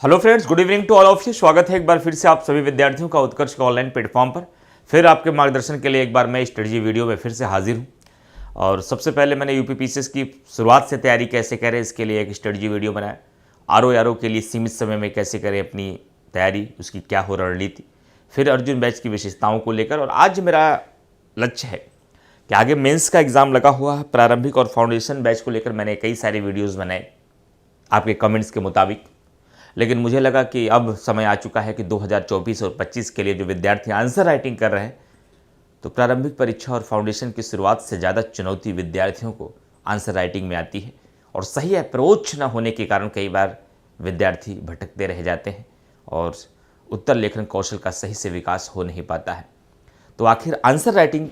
Hello friends, good evening to all of you. स्वागत है एक बार फिर से आप सभी विद्यार्थियों का उत्कर्ष के ऑनलाइन प्लेटफॉर्म पर। फिर आपके मार्गदर्शन के लिए एक बार मैं स्ट्रेटजी वीडियो में फिर से हाजिर हूँ। और सबसे पहले मैंने यूपीपीसीएस की शुरुआत से तैयारी कैसे करें इसके लिए एक स्ट्रेटजी वीडियो बनाया। आरओ के लिए सीमित समय में कैसे करें अपनी तैयारी, उसकी क्या हो रणनीति, फिर अर्जुन बैच की विशेषताओं को लेकर। और आज मेरा लक्ष्य है कि आगे मेंस का एग्ज़ाम लगा हुआ है, प्रारंभिक और फाउंडेशन बैच को लेकर मैंने कई सारे वीडियोज़ बनाए आपके कमेंट्स के मुताबिक। लेकिन मुझे लगा कि अब समय आ चुका है कि 2024 और 25 के लिए जो विद्यार्थी आंसर राइटिंग कर रहे हैं, तो प्रारंभिक परीक्षा और फाउंडेशन की शुरुआत से ज़्यादा चुनौती विद्यार्थियों को आंसर राइटिंग में आती है। और सही अप्रोच न होने के कारण कई बार विद्यार्थी भटकते रह जाते हैं और उत्तर लेखन कौशल का सही से विकास हो नहीं पाता है। तो आखिर आंसर राइटिंग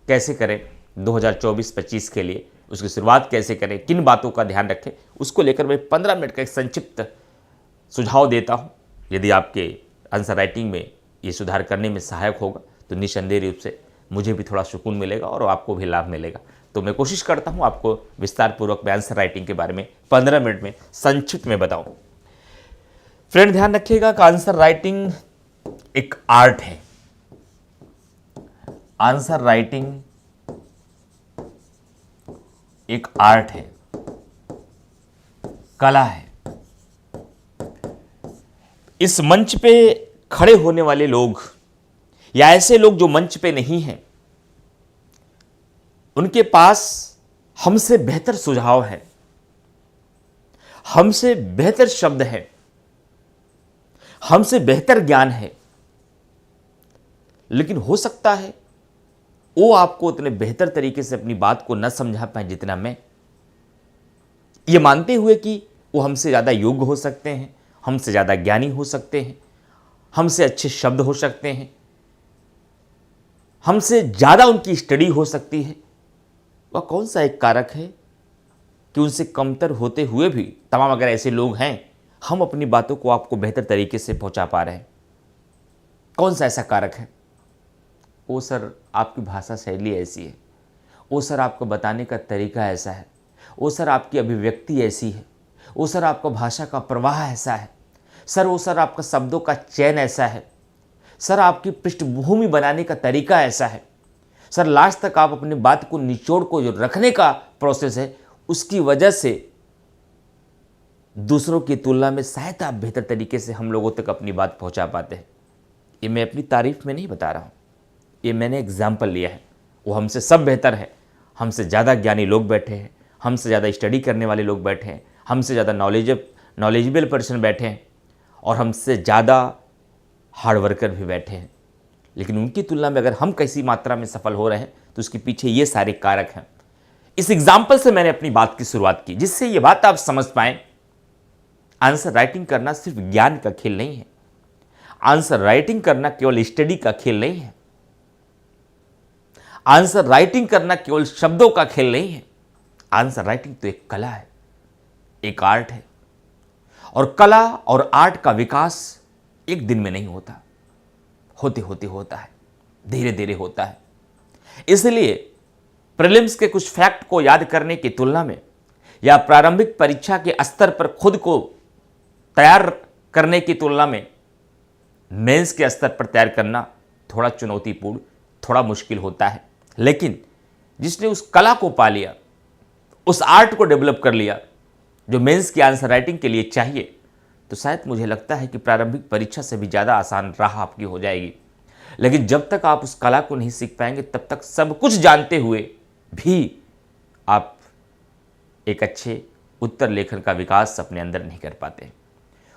कैसे करें 2024-25 के लिए, उसकी शुरुआत कैसे करें, किन बातों का ध्यान रखें, उसको लेकर मैं 15 मिनट का एक संक्षिप्त सुझाव देता हूं। यदि आपके आंसर राइटिंग में ये सुधार करने में सहायक होगा तो निस्संदेह रूप से मुझे भी थोड़ा सुकून मिलेगा और आपको भी लाभ मिलेगा। तो मैं कोशिश करता हूं आपको विस्तार पूर्वक मैं आंसर राइटिंग के बारे में 15 मिनट में संक्षिप्त में बताऊं। फ्रेंड, ध्यान रखिएगा कि आंसर राइटिंग एक आर्ट है। आंसर राइटिंग एक आर्ट है, कला है। इस मंच पे खड़े होने वाले लोग या ऐसे लोग जो मंच पे नहीं हैं, उनके पास हमसे बेहतर सुझाव है, हमसे बेहतर शब्द है, हमसे बेहतर ज्ञान है। लेकिन हो सकता है वो आपको उतने बेहतर तरीके से अपनी बात को न समझा पाए जितना मैं, ये मानते हुए कि वो हमसे ज़्यादा योग्य हो सकते हैं, हमसे ज़्यादा ज्ञानी हो सकते हैं, हमसे अच्छे शब्द हो सकते हैं, हमसे ज़्यादा उनकी स्टडी हो सकती है। वह कौन सा एक कारक है कि उनसे कमतर होते हुए भी तमाम अगर ऐसे लोग हैं, हम अपनी बातों को आपको बेहतर तरीके से पहुंचा पा रहे हैं? कौन सा ऐसा कारक है? वो सर आपकी भाषा शैली ऐसी है, वो सर आपको बताने का तरीका ऐसा है, वो सर आपकी अभिव्यक्ति ऐसी है, वो सर आपका भाषा का प्रवाह ऐसा है, सर वो सर आपका शब्दों का चयन ऐसा है, सर आपकी पृष्ठभूमि बनाने का तरीका ऐसा है, सर लास्ट तक आप अपनी बात को निचोड़ को जो रखने का प्रोसेस है, उसकी वजह से दूसरों की तुलना में शायद आप बेहतर तरीके से हम लोगों तक अपनी बात पहुंचा पाते हैं। ये मैं अपनी तारीफ में नहीं बता रहा हूँ, ये मैंने एग्जाम्पल लिया है। वो हमसे सब बेहतर है, हमसे ज़्यादा ज्ञानी लोग बैठे हैं, हमसे ज़्यादा स्टडी करने वाले लोग बैठे हैं, हमसे ज़्यादा नॉलेजेबल पर्सन बैठे हैं और हमसे ज़्यादा हार्ड वर्कर भी बैठे हैं। लेकिन उनकी तुलना में अगर हम कैसी मात्रा में सफल हो रहे हैं तो उसके पीछे ये सारे कारक हैं। इस एग्जाम्पल से मैंने अपनी बात की शुरुआत की, जिससे ये बात आप समझ पाएं, आंसर राइटिंग करना सिर्फ ज्ञान का खेल नहीं है। आंसर राइटिंग करना केवल स्टडी का खेल नहीं है। आंसर राइटिंग करना केवल शब्दों का खेल नहीं है। आंसर राइटिंग तो एक कला है, एक आर्ट है। और कला और आर्ट का विकास एक दिन में नहीं होता, होते होते होता है, धीरे धीरे होता है। इसलिए प्रीलिम्स के कुछ फैक्ट को याद करने की तुलना में या प्रारंभिक परीक्षा के स्तर पर खुद को तैयार करने की तुलना में मेंस के स्तर पर तैयार करना थोड़ा चुनौतीपूर्ण, थोड़ा मुश्किल होता है। लेकिन जिसने उस कला को पा लिया, उस आर्ट को डेवलप कर लिया जो मेंस की आंसर राइटिंग के लिए चाहिए, तो शायद मुझे लगता है कि प्रारंभिक परीक्षा से भी ज़्यादा आसान राह आपकी हो जाएगी। लेकिन जब तक आप उस कला को नहीं सीख पाएंगे, तब तक सब कुछ जानते हुए भी आप एक अच्छे उत्तर लेखन का विकास अपने अंदर नहीं कर पाते।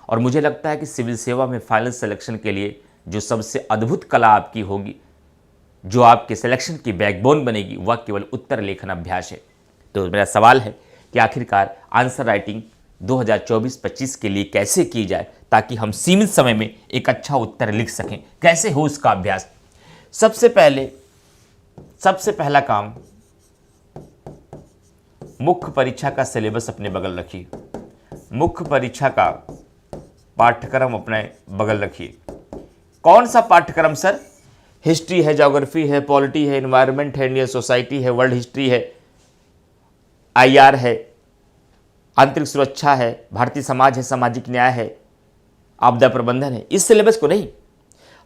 और मुझे लगता है कि सिविल सेवा में फाइनल सिलेक्शन के लिए जो सबसे अद्भुत कला आपकी होगी, जो आपके सिलेक्शन की बैकबोन बनेगी, वह केवल उत्तर लेखन अभ्यास है। तो मेरा सवाल है कि आखिरकार आंसर राइटिंग 2024-25 के लिए कैसे की जाए ताकि हम सीमित समय में एक अच्छा उत्तर लिख सकें। कैसे हो उसका अभ्यास? सबसे पहला काम, मुख्य परीक्षा का सिलेबस अपने बगल रखिए। मुख्य परीक्षा का पाठ्यक्रम अपने बगल रखिए। कौन सा पाठ्यक्रम सर? हिस्ट्री है, ज्योग्राफी है, पॉलिटी है, एनवायरनमेंट है, इंडियन सोसाइटी है, वर्ल्ड हिस्ट्री है, IR है, आंतरिक सुरक्षा है, भारतीय समाज है, सामाजिक न्याय है, आपदा प्रबंधन है, इस सिलेबस को नहीं,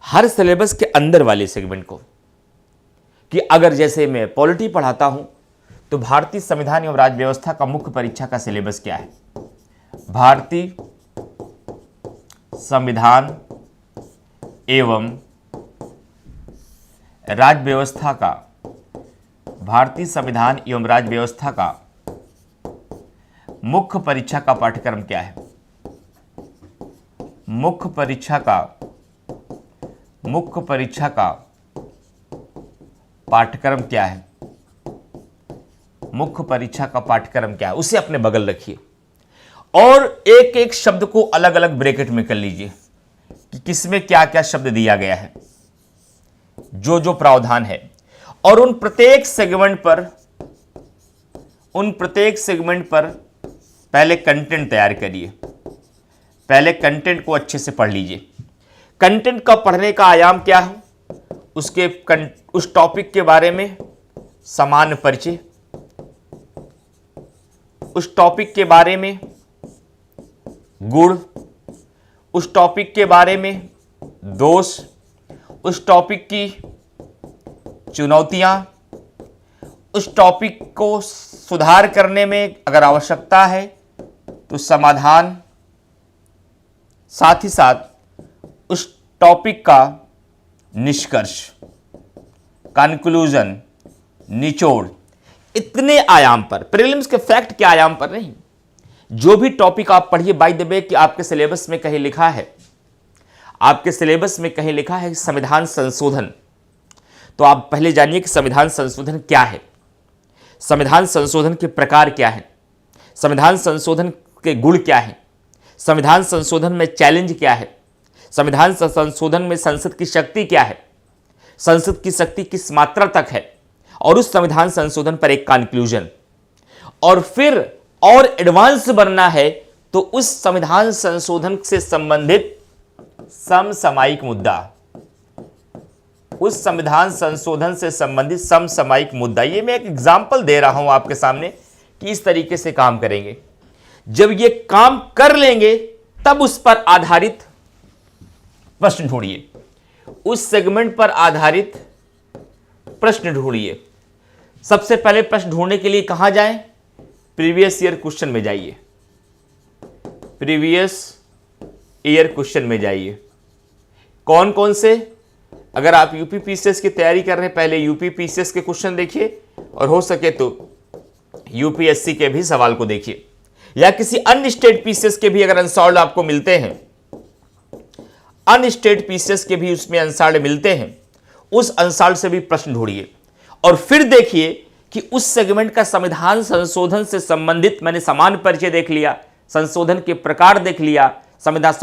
हर सिलेबस के अंदर वाले सेगमेंट को। कि अगर जैसे मैं पॉलिटी पढ़ाता हूं तो भारतीय संविधान एवं राज्य व्यवस्था का मुख्य परीक्षा का सिलेबस क्या है, भारतीय संविधान एवं राज्य व्यवस्था का, भारतीय संविधान एवं राज्य व्यवस्था का मुख्य परीक्षा का पाठ्यक्रम क्या है, मुख्य परीक्षा का पाठ्यक्रम क्या है, मुख्य परीक्षा का पाठ्यक्रम क्या है, उसे अपने बगल रखिए और एक एक शब्द को अलग अलग ब्रैकेट में कर लीजिए कि किसमें क्या क्या शब्द दिया गया है, जो जो प्रावधान है, और उन प्रत्येक सेगमेंट पर पहले कंटेंट तैयार करिए, पहले कंटेंट को अच्छे से पढ़ लीजिए। कंटेंट का पढ़ने का आयाम क्या है, उस टॉपिक के बारे में सामान्य परिचय, उस टॉपिक के बारे में गुण, उस टॉपिक के बारे में दोष, उस टॉपिक की चुनौतियां, उस टॉपिक को सुधार करने में अगर आवश्यकता है तो समाधान, साथ ही साथ उस टॉपिक का निष्कर्ष, कंक्लूजन, निचोड़, इतने आयाम पर, प्रीलिम्स के फैक्ट के आयाम पर नहीं। जो भी टॉपिक आप पढ़िए, बाय द वे कि आपके सिलेबस में कहीं लिखा है, आपके सिलेबस में कहीं लिखा है संविधान संशोधन, तो आप पहले जानिए कि संविधान संशोधन क्या है, संविधान संशोधन के प्रकार क्या है, संविधान संशोधन के गुण क्या है, संविधान संशोधन में चैलेंज क्या है, संविधान संशोधन में संसद की शक्ति क्या है, संसद की शक्ति किस मात्रा तक है, और उस संविधान संशोधन पर एक कंक्लूजन। और फिर और एडवांस बनना है तो उस संविधान संशोधन से संबंधित समसामयिक मुद्दा, उस संविधान संशोधन से संबंधित समसामयिक मुद्दा। ये मैं एक एग्जांपल दे रहा हूं आपके सामने कि इस तरीके से काम करेंगे। जब ये काम कर लेंगे तब उस पर आधारित प्रश्न ढूंढिए, उस सेगमेंट पर आधारित प्रश्न ढूंढिए। सबसे पहले प्रश्न ढूंढने के लिए कहां जाएं? प्रीवियस ईयर क्वेश्चन में जाइए, प्रीवियस ईयर क्वेश्चन में जाइए। कौन कौन से? अगर आप यूपी पीसीएस की तैयारी कर रहे हैं, पहले यूपी पीसीएस के क्वेश्चन देखिए और हो सके तो यूपीएससी के भी सवाल को देखिए, या किसी अन्य स्टेट पीसीएस के भी अगर अनसॉल्व आपको मिलते हैं, अन्य स्टेट पीसीएस के भी उसमें अनसॉल्व मिलते हैं, उस अनसॉल्व से भी प्रश्न ढूंढिए और फिर देखिए कि उस सेगमेंट का संविधान संशोधन से संबंधित, मैंने सामान्य परिचय देख लिया, संशोधन के प्रकार देख लिया, संविधान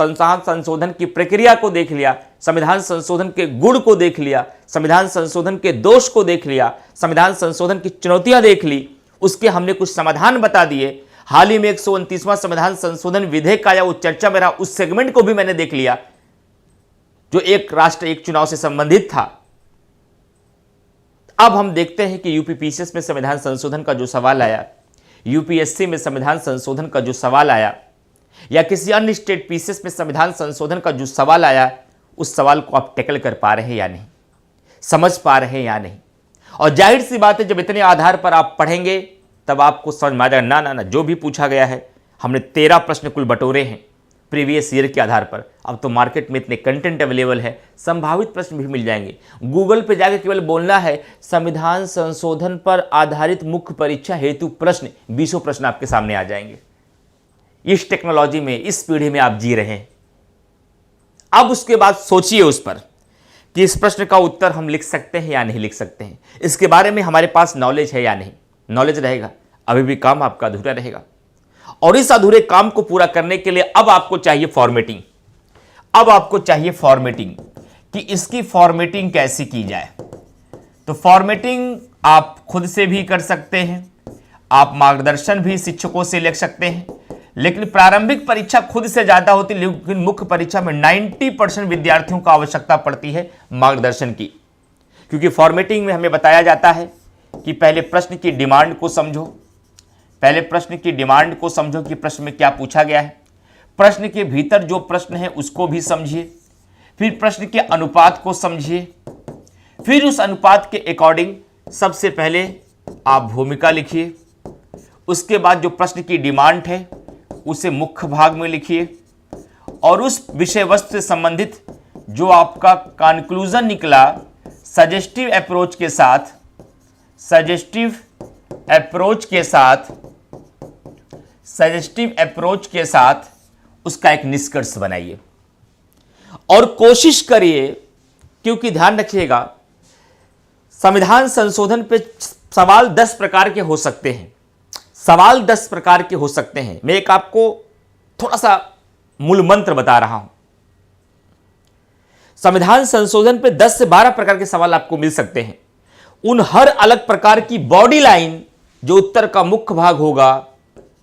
संशोधन की प्रक्रिया को देख लिया, संविधान संशोधन के गुण को देख लिया, संविधान संशोधन के दोष को देख लिया, संविधान संशोधन की चुनौतियां देख ली, उसके हमने कुछ समाधान बता दिए। हाल ही में 129वां संविधान संशोधन विधेयक आया, वो चर्चा में रहा, उस सेगमेंट को भी मैंने देख लिया जो एक राष्ट्र एक चुनाव से संबंधित था। अब हम देखते हैं कि यूपी पीसीएस में संविधान संशोधन का जो सवाल आया, यूपीएससी में संविधान संशोधन का जो सवाल आया, या किसी अन्य स्टेट पीसीएस में संविधान संशोधन का जो सवाल आया, उस सवाल को आप टैकल कर पा रहे हैं या नहीं, समझ पा रहे हैं या नहीं। और जाहिर सी बात है, जब इतने आधार पर आप पढ़ेंगे तब आपको समझ में आ जाएगा, ना ना ना, जो भी पूछा गया है, हमने 13 प्रश्न कुल बटोरे हैं प्रीवियस ईयर के आधार पर। अब तो मार्केट में इतने कंटेंट अवेलेबल है, संभावित प्रश्न भी मिल जाएंगे। गूगल पे जाकर केवल बोलना है संविधान संशोधन पर आधारित मुख्य परीक्षा हेतु प्रश्न, 20 प्रश्न आपके सामने आ जाएंगे। इस टेक्नोलॉजी में, इस पीढ़ी में आप जी रहे हैं। अब उसके बाद सोचिए उस पर कि इस प्रश्न का उत्तर हम लिख सकते हैं या नहीं लिख सकते हैं, इसके बारे में हमारे पास नॉलेज है या नहीं। नॉलेज रहेगा, अभी भी काम आपका अधूरा रहेगा। और इस अधूरे काम को पूरा करने के लिए अब आपको चाहिए फॉर्मेटिंग। अब आपको चाहिए फॉर्मेटिंग कि इसकी फॉर्मेटिंग कैसे की जाए। तो फॉर्मेटिंग आप खुद से भी कर सकते हैं, आप मार्गदर्शन भी शिक्षकों से ले सकते हैं, लेकिन प्रारंभिक परीक्षा खुद से ज्यादा होती है, लेकिन मुख्य परीक्षा में 90% विद्यार्थियों को आवश्यकता पड़ती है मार्गदर्शन की। क्योंकि फॉर्मेटिंग में हमें बताया जाता है कि पहले प्रश्न की डिमांड को समझो, पहले प्रश्न की डिमांड को समझो कि प्रश्न में क्या पूछा गया है। प्रश्न के भीतर जो प्रश्न है उसको भी समझिए, फिर प्रश्न के अनुपात को समझिए, फिर उस अनुपात के अकॉर्डिंग सबसे पहले आप भूमिका लिखिए, उसके बाद जो प्रश्न की डिमांड है उसे मुख्य भाग में लिखिए, और उस विषय वस्तु से संबंधित जो आपका कंक्लूजन निकला सजेस्टिव अप्रोच के साथ उसका एक निष्कर्ष बनाइए। और कोशिश करिए, क्योंकि ध्यान रखिएगा संविधान संशोधन पे सवाल 10 प्रकार के हो सकते हैं, मैं एक आपको थोड़ा सा मूल मंत्र बता रहा हूं। संविधान संशोधन पे 10 से 12 प्रकार के सवाल आपको मिल सकते हैं। उन हर अलग प्रकार की बॉडी लाइन जो उत्तर का मुख्य भाग होगा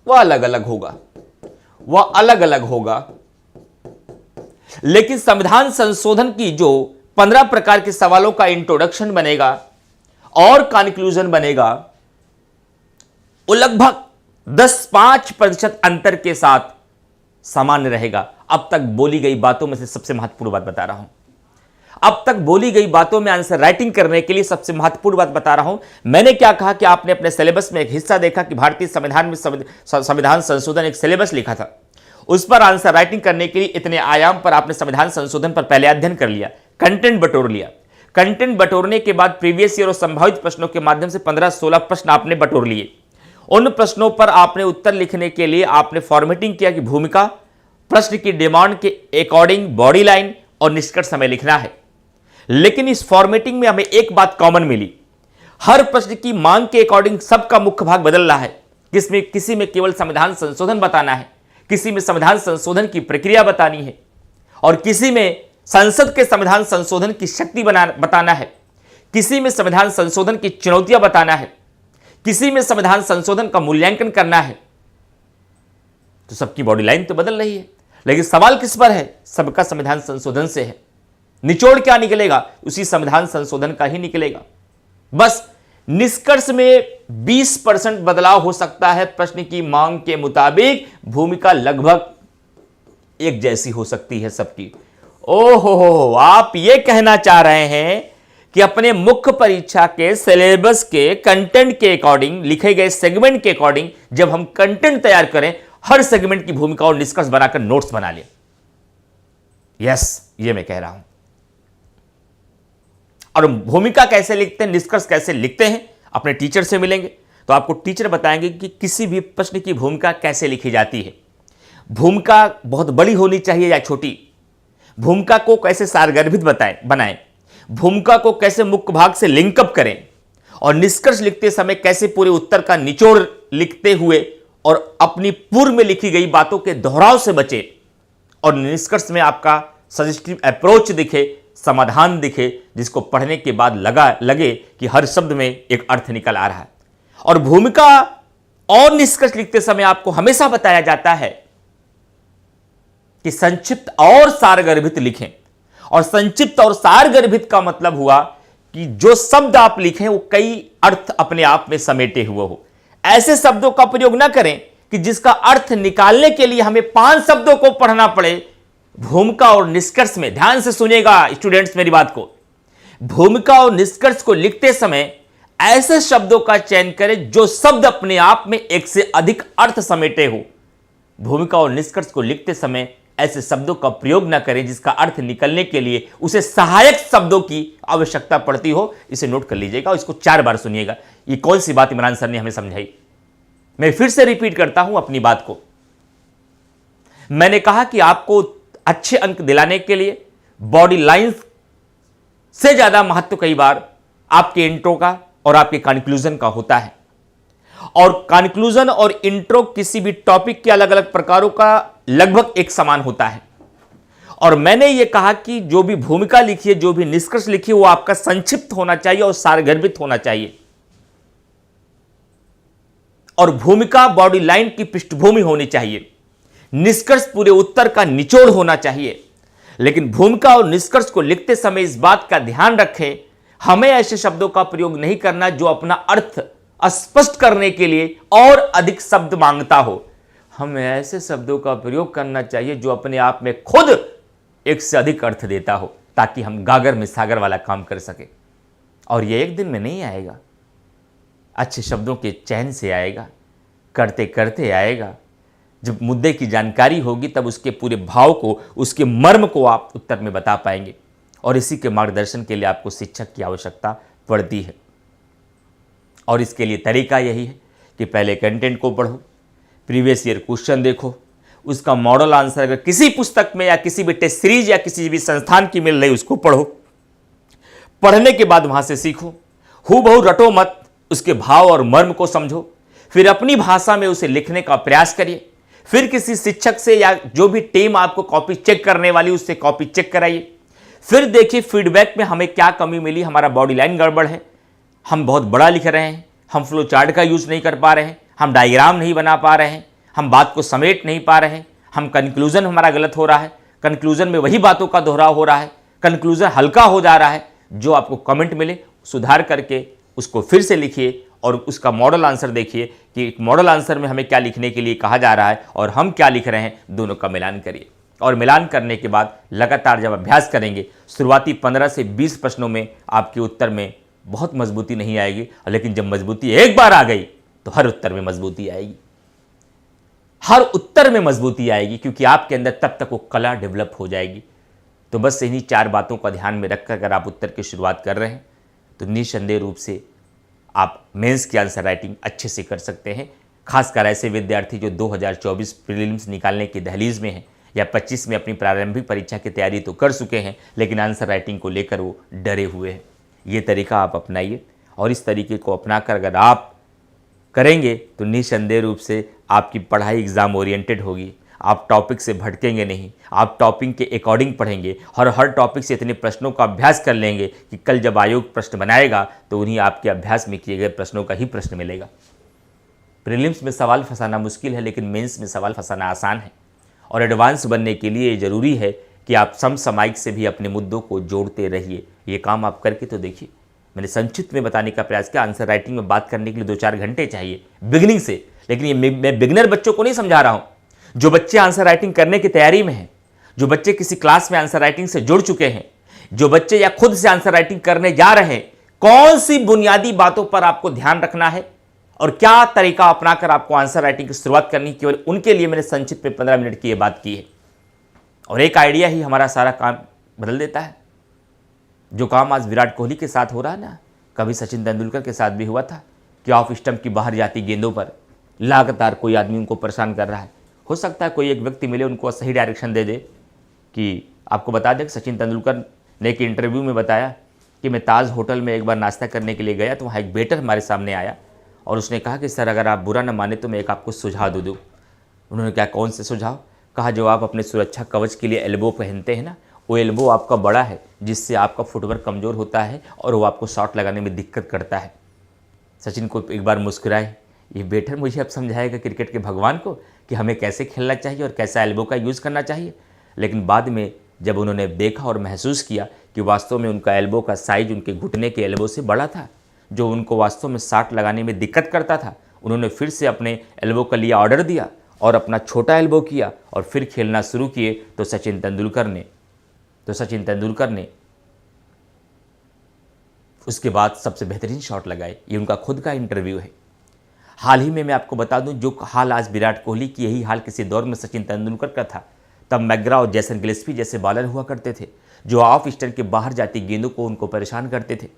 वह अलग अलग होगा, लेकिन संविधान संशोधन की जो 15 प्रकार के सवालों का इंट्रोडक्शन बनेगा और कंक्लूजन बनेगा, वो लगभग 10-5% अंतर के साथ सामान्य रहेगा। अब तक बोली गई बातों में से सबसे महत्वपूर्ण बात बता रहा हूं, अब तक बोली गई बातों में आंसर राइटिंग करने के लिए सबसे महत्वपूर्ण बात बता रहा हूं। मैंने क्या कहा कि आपने अपने सिलेबस में एक हिस्सा देखा कि भारतीय संविधान में संविधान संशोधन एक सिलेबस लिखा था, उस पर आंसर राइटिंग करने के लिए इतने आयाम पर आपने संविधान संशोधन पर पहले अध्ययन कर लिया, कंटेंट बटोर लिया। कंटेंट बटोरने के बाद प्रीवियस ईयर और संभावित प्रश्नों के माध्यम से 15-16 प्रश्न आपने बटोर लिए। उन प्रश्नों पर आपने उत्तर लिखने के लिए आपने फॉर्मेटिंग किया कि भूमिका, प्रश्न की डिमांड के अकॉर्डिंग बॉडी लाइन और निष्कर्ष हमें लिखना है। लेकिन इस फॉर्मेटिंग में हमें एक बात कॉमन मिली, हर प्रश्न की मांग के अकॉर्डिंग सबका मुख्य भाग बदल रहा है। किसी में केवल संविधान संशोधन बताना है, किसी में संविधान संशोधन की प्रक्रिया बतानी है, और किसी में संसद के संविधान संशोधन की शक्ति बताना है, किसी में संविधान संशोधन की चुनौतियां बताना है, किसी में संविधान संशोधन का मूल्यांकन करना है। तो सबकी बॉडी लाइन तो बदल रही है, लेकिन सवाल किस पर है? सबका संविधान संशोधन से है। निचोड़ क्या निकलेगा? उसी संविधान संशोधन का ही निकलेगा। बस निष्कर्ष में 20% बदलाव हो सकता है प्रश्न की मांग के मुताबिक, भूमिका लगभग एक जैसी हो सकती है सबकी। ओहो, आप ये कहना चाह रहे हैं कि अपने मुख्य परीक्षा के सिलेबस के कंटेंट के अकॉर्डिंग, लिखे गए सेगमेंट के अकॉर्डिंग जब हम कंटेंट तैयार करें, हर सेगमेंट की भूमिका और निष्कर्ष बनाकर नोट्स बना लें। यस, ये मैं कह रहा हूं। और भूमिका कैसे लिखते हैं, निष्कर्ष कैसे लिखते हैं, अपने टीचर से मिलेंगे तो आपको टीचर बताएंगे कि किसी भी प्रश्न की भूमिका कैसे लिखी जाती है। भूमिका बहुत बड़ी होनी चाहिए या छोटी, भूमिका को कैसे सारगर्भित बनाएं, भूमिका को कैसे मुख्य भाग से लिंकअप करें, और निष्कर्ष लिखते समय कैसे पूरे उत्तर का निचोड़ लिखते हुए और अपनी पूर्व में लिखी गई बातों के दोहराव से बचे, और निष्कर्ष में आपका सजेस्टिव अप्रोच दिखे, समाधान दिखे, जिसको पढ़ने के बाद लगे कि हर शब्द में एक अर्थ निकल आ रहा है। और भूमिका और निष्कर्ष लिखते समय आपको हमेशा बताया जाता है कि संक्षिप्त और सारगर्भित लिखें। और संक्षिप्त और सारगर्भित का मतलब हुआ कि जो शब्द आप लिखें वो कई अर्थ अपने आप में समेटे हुए हो। ऐसे शब्दों का प्रयोग ना करें कि जिसका अर्थ निकालने के लिए हमें 5 शब्दों को पढ़ना पड़े। भूमिका और निष्कर्ष में, ध्यान से सुनिएगा स्टूडेंट्स मेरी बात को, भूमिका और निष्कर्ष को लिखते समय ऐसे शब्दों का चयन करें जो शब्द अपने आप में एक से अधिक अर्थ समेटे हो। भूमिका और निष्कर्ष को लिखते समय ऐसे शब्दों का प्रयोग न करें जिसका अर्थ निकलने के लिए उसे सहायक शब्दों की आवश्यकता पड़ती हो। इसे नोट कर लीजिएगा और इसको 4 बार सुनिएगा। ये कौन सी बात इमरान सर ने हमें समझाई? मैं फिर से रिपीट करता हूं अपनी बात को। मैंने कहा कि आपको अच्छे अंक दिलाने के लिए बॉडी लाइंस से ज्यादा महत्व कई बार आपके इंट्रो का और आपके कंक्लूजन का होता है। और कंक्लूजन और इंट्रो किसी भी टॉपिक के अलग अलग प्रकारों का लगभग एक समान होता है। और मैंने यह कहा कि जो भी भूमिका लिखिए, जो भी निष्कर्ष लिखिए, वो आपका संक्षिप्त होना चाहिए और सारगर्भित होना चाहिए। और भूमिका बॉडी लाइन की पृष्ठभूमि होनी चाहिए, निष्कर्ष पूरे उत्तर का निचोड़ होना चाहिए। लेकिन भूमिका और निष्कर्ष को लिखते समय इस बात का ध्यान रखें, हमें ऐसे शब्दों का प्रयोग नहीं करना जो अपना अर्थ स्पष्ट करने के लिए और अधिक शब्द मांगता हो। हमें ऐसे शब्दों का प्रयोग करना चाहिए जो अपने आप में खुद एक से अधिक अर्थ देता हो, ताकि हम गागर में सागर वाला काम कर सके। और ये एक दिन में नहीं आएगा, अच्छे शब्दों के चयन से आएगा, करते करते आएगा। जब मुद्दे की जानकारी होगी तब उसके पूरे भाव को, उसके मर्म को आप उत्तर में बता पाएंगे। और इसी के मार्गदर्शन के लिए आपको शिक्षक की आवश्यकता पड़ती है। और इसके लिए तरीका यही है कि पहले कंटेंट को पढ़ो, प्रीवियस ईयर क्वेश्चन देखो, उसका मॉडल आंसर अगर किसी पुस्तक में या किसी भी टेस्ट सीरीज या किसी भी संस्थान की मिल रही उसको पढ़ो। पढ़ने के बाद वहां से सीखो, हूबहू रटो मत, उसके भाव और मर्म को समझो, फिर अपनी भाषा में उसे लिखने का प्रयास करिए। फिर किसी शिक्षक से या जो भी टीम आपको कॉपी चेक करने वाली उससे कॉपी चेक कराइए। फिर देखिए फीडबैक में हमें क्या कमी मिली, हमारा बॉडी लाइन गड़बड़ है, हम बहुत बड़ा लिख रहे हैं, हम फ्लो चार्ट का यूज नहीं कर पा रहे हैं, हम डायग्राम नहीं बना पा रहे हैं, हम बात को समेट नहीं पा रहे हैं, हम कंक्लूजन हमारा गलत हो रहा है, कंक्लूजन में वही बातों का दोहराव हो रहा है, कंक्लूजन हल्का हो जा रहा है। जो आपको कमेंट मिले सुधार करके उसको फिर से लिखिए और उसका मॉडल आंसर देखिए कि मॉडल आंसर में हमें क्या लिखने के लिए कहा जा रहा है और हम क्या लिख रहे हैं, दोनों का मिलान करिए। और मिलान करने के बाद लगातार जब अभ्यास करेंगे, शुरुआती 15 से 20 प्रश्नों में आपके उत्तर में बहुत मजबूती नहीं आएगी, लेकिन जब मजबूती एक बार आ गई तो हर उत्तर में मजबूती आएगी, हर उत्तर में मजबूती आएगी, क्योंकि आपके अंदर तब तक वो कला डेवलप हो जाएगी। तो बस इन्हीं 4 बातों का ध्यान में रखकर अगर आप उत्तर की शुरुआत कर रहे हैं तो निस्संदेह रूप से आप मेंस की आंसर राइटिंग अच्छे से कर सकते हैं। खासकर ऐसे विद्यार्थी जो 2024 प्रीलिम्स निकालने की दहलीज में हैं या 25 में अपनी प्रारंभिक परीक्षा की तैयारी तो कर चुके हैं, लेकिन आंसर राइटिंग को लेकर वो डरे हुए हैं। ये तरीका आप अपनाइए और इस तरीके को अपनाकर अगर आप करेंगे तो निस्संदेह रूप से आपकी पढ़ाई एग्ज़ाम ओरिएंटेड होगी। आप टॉपिक से भटकेंगे नहीं, आप टॉपिक के अकॉर्डिंग पढ़ेंगे और हर टॉपिक से इतने प्रश्नों का अभ्यास कर लेंगे कि कल जब आयोग प्रश्न बनाएगा तो उन्हीं आपके अभ्यास में किए गए प्रश्नों का ही प्रश्न मिलेगा। प्रीलिम्स में सवाल फंसाना मुश्किल है, लेकिन मेंस में सवाल फंसाना आसान है। और एडवांस बनने के लिए ज़रूरी है कि आप समसामयिक से भी अपने मुद्दों को जोड़ते रहिए। ये काम आप करके तो देखिए। मैंने संक्षिप्त में बताने का प्रयास किया। आंसर राइटिंग में बात करने के लिए 2-4 घंटे चाहिए बिगिनिंग से, लेकिन ये मैं बिगिनर बच्चों को नहीं समझा रहा हूँ। जो बच्चे आंसर राइटिंग करने की तैयारी में हैं, जो बच्चे किसी क्लास में आंसर राइटिंग से जुड़ चुके हैं, जो बच्चे या खुद से आंसर राइटिंग करने जा रहे हैं, कौन सी बुनियादी बातों पर आपको ध्यान रखना है और क्या तरीका अपनाकर आपको आंसर राइटिंग की शुरुआत करनी, केवल उनके लिए मैंने संक्षिप्त में 15 मिनट की ये बात की है। और एक आइडिया ही हमारा सारा काम बदल देता है। जो काम आज विराट कोहली के साथ हो रहा है ना, कभी सचिन तेंदुलकर के साथ भी हुआ था कि ऑफ स्टंप की बाहर जाती गेंदों पर लगातार कोई आदमी उनको परेशान कर रहा है। हो सकता है कोई एक व्यक्ति मिले, उनको सही डायरेक्शन दे दे। कि आपको बता दें कि सचिन तेंदुलकर ने एक इंटरव्यू में बताया कि मैं ताज होटल में एक बार नाश्ता करने के लिए गया तो वहाँ एक वेटर हमारे सामने आया और उसने कहा कि सर अगर आप बुरा न माने तो मैं एक आपको सुझाव दे दूँ। उन्होंने क्या, कौन से सुझाव? कहा जो आप अपने सुरक्षा कवच के लिए एल्बो पहनते हैं ना, वो एल्बो आपका बड़ा है जिससे आपका फुटवर्क कमज़ोर होता है और वो आपको शॉट लगाने में दिक्कत करता है। सचिन को एक बार मुस्कुराए। ये वेटर मुझे अब समझाएगा क्रिकेट के भगवान को कि हमें कैसे खेलना चाहिए और कैसा एल्बो का यूज़ करना चाहिए। लेकिन बाद में जब उन्होंने देखा और महसूस किया कि वास्तव में उनका एल्बो का साइज उनके घुटने के एल्बो से बड़ा था, जो उनको वास्तव में शॉट लगाने में दिक्कत करता था, उन्होंने फिर से अपने एल्बो का लिए ऑर्डर दिया और अपना छोटा एल्बो किया और फिर खेलना शुरू किए। तो सचिन तेंदुलकर ने उसके बाद सबसे बेहतरीन शॉट लगाए। ये उनका खुद का इंटरव्यू है। हाल ही में मैं आपको बता दूं, जो हाल आज विराट कोहली की, यही हाल किसी दौर में सचिन तेंदुलकर का था। तब मैकग्रा और जैसन गिलेस्पी जैसे बॉलर हुआ करते थे जो ऑफ स्टंप के बाहर जाती गेंदों को उनको परेशान करते थे।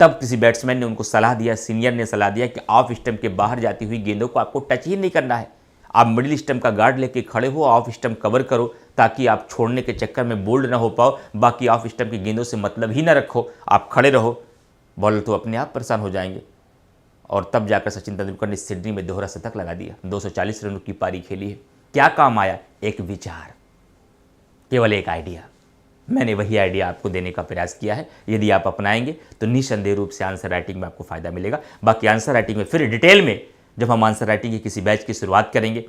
तब किसी बैट्समैन ने उनको सलाह दिया, सीनियर ने सलाह दिया कि ऑफ स्टंप के बाहर जाती हुई गेंदों को आपको टच ही नहीं करना है। आप मिडिल स्टंप का गार्ड लेके खड़े हो, ऑफ स्टंप कवर करो ताकि आप छोड़ने के चक्कर में बोल्ड ना हो पाओ। बाकी ऑफ स्टंप की गेंदों से मतलब ही ना रखो, आप खड़े रहो, बॉलर तो अपने आप परेशान हो जाएंगे। और तब जाकर सचिन तेंदुलकर ने सिडनी में दोहरा शतक लगा दिया। 240 रनों की पारी खेली है। क्या काम आया? एक विचार, केवल एक आइडिया। मैंने वही आइडिया आपको देने का प्रयास किया है। यदि आप अपनाएंगे तो निस्संदेह रूप से आंसर राइटिंग में आपको फायदा मिलेगा। बाकी आंसर राइटिंग में फिर डिटेल में जब हम आंसर राइटिंग की किसी बैच की शुरुआत करेंगे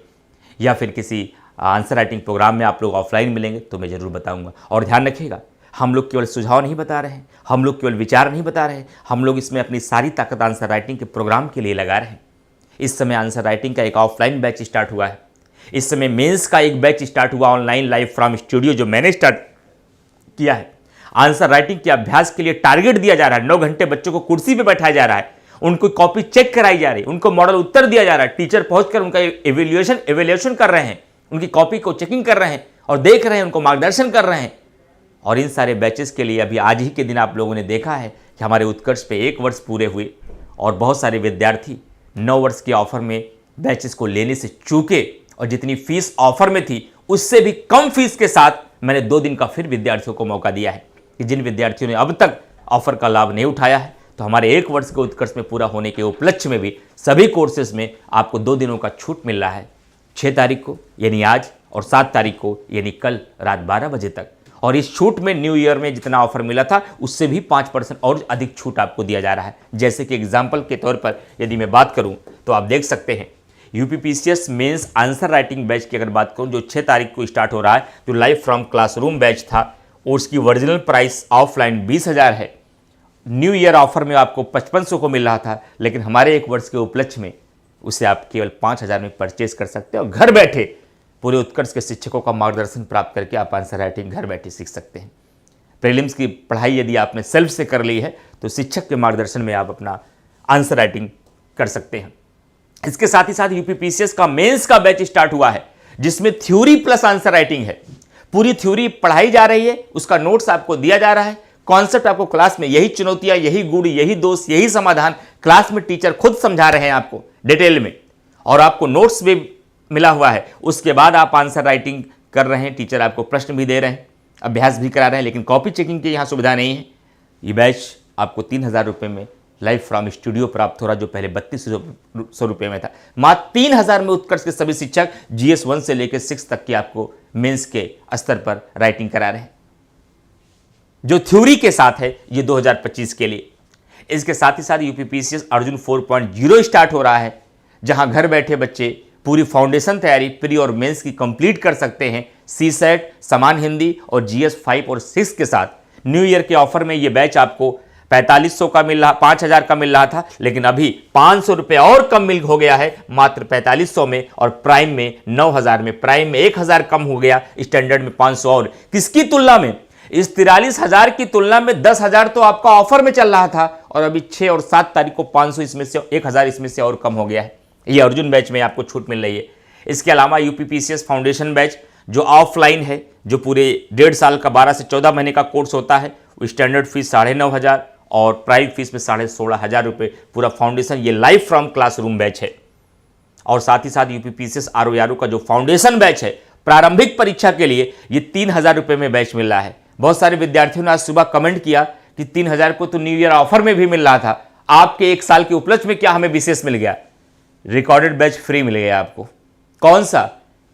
या फिर किसी आंसर राइटिंग प्रोग्राम में आप लोग ऑफलाइन मिलेंगे तो मैं ज़रूर बताऊंगा। और ध्यान रखिएगा, हम लोग केवल सुझाव नहीं बता रहे हैं, हम लोग केवल विचार नहीं बता रहे हैं, हम लोग इसमें अपनी सारी ताकत आंसर राइटिंग के प्रोग्राम के लिए लगा रहे हैं। इस समय आंसर राइटिंग का एक ऑफलाइन बैच स्टार्ट हुआ है। इस समय मेंस का एक बैच स्टार्ट हुआ ऑनलाइन लाइव फ्रॉम स्टूडियो, जो मैंने स्टार्ट किया है। आंसर राइटिंग के अभ्यास के लिए टारगेट दिया जा रहा है। 9 घंटे बच्चों को कुर्सी पे बैठाया जा रहा है, उनको कॉपी चेक कराई जा रही है, उनको मॉडल उत्तर दिया जा रहा है। टीचर पहुंचकर उनका एवेल्यूएशन कर रहे हैं, उनकी कॉपी को चेकिंग कर रहे हैं और देख रहे हैं, उनको मार्गदर्शन कर रहे हैं। और इन सारे बैचेस के लिए अभी आज ही के दिन आप लोगों ने देखा है कि हमारे उत्कर्ष पे 1 वर्ष पूरे हुए और बहुत सारे विद्यार्थी 9 वर्ष के ऑफर में बैचेस को लेने से चूके और जितनी फीस ऑफर में थी उससे भी कम फीस के साथ मैंने 2 दिन का फिर विद्यार्थियों को मौका दिया है कि जिन विद्यार्थियों ने अब तक ऑफर का लाभ नहीं उठाया है, तो हमारे 1 वर्ष के उत्कर्ष में पूरा होने के उपलक्ष्य में भी सभी कोर्सेज में आपको 2 दिनों का छूट मिल रहा है। 6 तारीख को यानी आज और 7 तारीख को यानी कल रात 12 बजे तक। और इस छूट में न्यू ईयर में जितना ऑफर मिला था उससे भी 5% और अधिक छूट आपको दिया जा रहा है। जैसे कि एग्जाम्पल के तौर पर यदि मैं बात करूं तो आप देख सकते हैं UPPCS mains answer writing batch की अगर बात करूं जो 6 तारीख को स्टार्ट हो रहा है, जो लाइव फ्रॉम क्लासरूम बैच था और उसकी ओरिजिनल प्राइस ऑफलाइन 20,000 है। न्यू ईयर ऑफर में आपको 5500 को मिल रहा था, लेकिन हमारे 1 वर्ष के उपलक्ष्य में उसे आप केवल 5,000 में परचेज कर सकते हैं और घर बैठे पूरे उत्कर्ष के शिक्षकों का मार्गदर्शन प्राप्त करके आप आंसर राइटिंग घर बैठे सीख सकते हैं। प्रीलिम्स की पढ़ाई यदि आपने सेल्फ से कर ली है तो शिक्षक के मार्गदर्शन में आप अपना आंसर राइटिंग कर सकते हैं। इसके साथ ही साथ यूपीपीसीएस का मेंस का बैच स्टार्ट हुआ है जिसमें थ्योरी प्लस आंसर राइटिंग है। पूरी थ्योरी पढ़ाई जा रही है, उसका नोट्स आपको दिया जा रहा है, कॉन्सेप्ट आपको क्लास में, यही चुनौतियां, यही गुण, यही दोष, यही समाधान क्लास में टीचर खुद समझा रहे हैं आपको डिटेल में, और आपको नोट्स भी मिला हुआ है। उसके बाद आप आंसर राइटिंग कर रहे हैं, टीचर आपको प्रश्न भी दे रहे हैं, अभ्यास भी करा रहे हैं, लेकिन कॉपी चेकिंग की यहाँ सुविधा नहीं है। ये बैच आपको 3,000 रुपये में लाइव फ्रॉम स्टूडियो प्राप्त हो रहा, जो पहले 3200 रुपये में था। मात्र 3,000 में उत्कर्ष के सभी शिक्षक GS 1 से लेकर 6 तक की आपको मेंस के स्तर पर राइटिंग करा रहे हैं, जो थ्योरी के साथ है ये 2025 के लिए। इसके साथ ही साथ यूपीपीसीएस अर्जुन 4.0 स्टार्ट हो रहा है, जहां घर बैठे बच्चे पूरी फाउंडेशन तैयारी प्री और मेंस की कंप्लीट कर सकते हैं। सीसेट, समान हिंदी और GS 5 और 6 के साथ। न्यू ईयर के ऑफर में ये बैच आपको 4500 का मिल रहा, 5,000 का मिल रहा था, लेकिन अभी 500 रुपये और कम मिल हो गया है मात्र 4500 में, और प्राइम में 9,000 में, प्राइम में 1,000 कम हो गया, स्टैंडर्ड में 500 और। किसकी तुलना में? इस 43,000 की तुलना में 10,000 तो आपका ऑफर में चल रहा था, और अभी 6 और 7 तारीख को 500 इसमें से 1,000 इसमें से और कम हो गया है। ये अर्जुन बैच में आपको छूट मिल रही है। इसके अलावा यूपीपीसीएस फाउंडेशन बैच जो ऑफलाइन है, जो पूरे 1.5 साल का 12 से 14 महीने का कोर्स होता है, वो स्टैंडर्ड फीस 9,500 और प्राइवेट फीस में 16,500 रुपये पूरा फाउंडेशन। ये लाइव फ्रॉम क्लासरूम बैच है। और साथ ही साथ यूपीपीसीएस RO का जो फाउंडेशन बैच है प्रारंभिक परीक्षा के लिए, ये 3,000 रुपये में बैच मिल रहा है। बहुत सारे विद्यार्थियों ने आज सुबह कमेंट किया कि 3,000 को तो न्यू ईयर ऑफर में भी मिल रहा था, आपके 1 साल के उपलक्ष्य में क्या हमें विशेष मिल गया? रिकॉर्डेड बैच फ्री मिल गया आपको। कौन सा?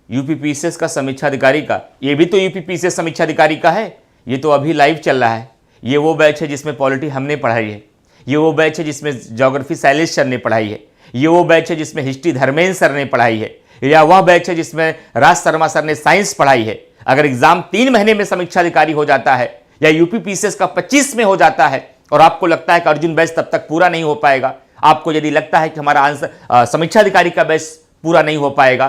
यूपीपीसीएस का समीक्षा अधिकारी का। ये भी तो यूपीपीसीएस समीक्षा अधिकारी का है, ये तो अभी लाइव चल रहा है। ये वो बैच है जिसमें पॉलिटी हमने पढ़ाई है, ये वो बैच है जिसमें ज्योग्राफी शैलेश सर ने पढ़ाई है, ये वो बैच है जिसमें हिस्ट्री धर्मेंद्र सर ने पढ़ाई है, या वह बैच है जिसमें राज शर्मा सर ने साइंस पढ़ाई है। अगर एग्जाम 3 महीने में समीक्षा अधिकारी हो जाता है या यूपीपीसीएस का 25 में हो जाता है और आपको लगता है कि अर्जुन बैच तब तक पूरा नहीं हो पाएगा, आपको यदि लगता है कि हमारा आंसर समीक्षा अधिकारी का बैच पूरा नहीं हो पाएगा,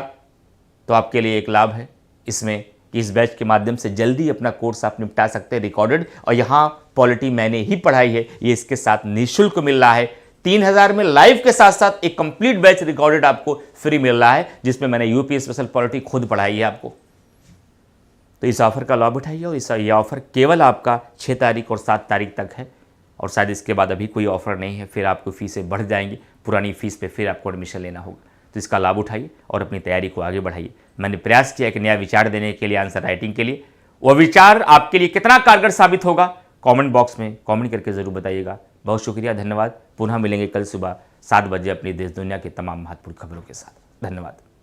तो आपके लिए एक लाभ है इसमें कि इस बैच के माध्यम से जल्दी अपना कोर्स आप निपटा सकते हैं रिकॉर्डेड। और यहाँ पॉलिटी मैंने ही पढ़ाई है, ये इसके साथ निःशुल्क मिल रहा है। 3,000 में लाइव के साथ साथ एक कंप्लीट बैच रिकॉर्डेड आपको फ्री मिल रहा है, जिसमें मैंने यूपी स्पेशल पॉलिटी खुद पढ़ाई है आपको। तो इस ऑफर का लाभ उठाइए, और ये ऑफर केवल आपका 6 तारीख और 7 तारीख तक है, और शायद इसके बाद अभी कोई ऑफर नहीं है, फिर आपको फीसें बढ़ जाएंगी, पुरानी फीस पे फिर आपको एडमिशन लेना होगा। तो इसका लाभ उठाइए और अपनी तैयारी को आगे बढ़ाइए। मैंने प्रयास किया एक नया विचार देने के लिए आंसर राइटिंग के लिए। वह विचार आपके लिए कितना कारगर साबित होगा, कमेंट बॉक्स में कमेंट करके ज़रूर बताइएगा। बहुत शुक्रिया, धन्यवाद। पुनः मिलेंगे कल सुबह 7 बजे अपनी देश दुनिया की तमाम महत्वपूर्ण खबरों के साथ। धन्यवाद।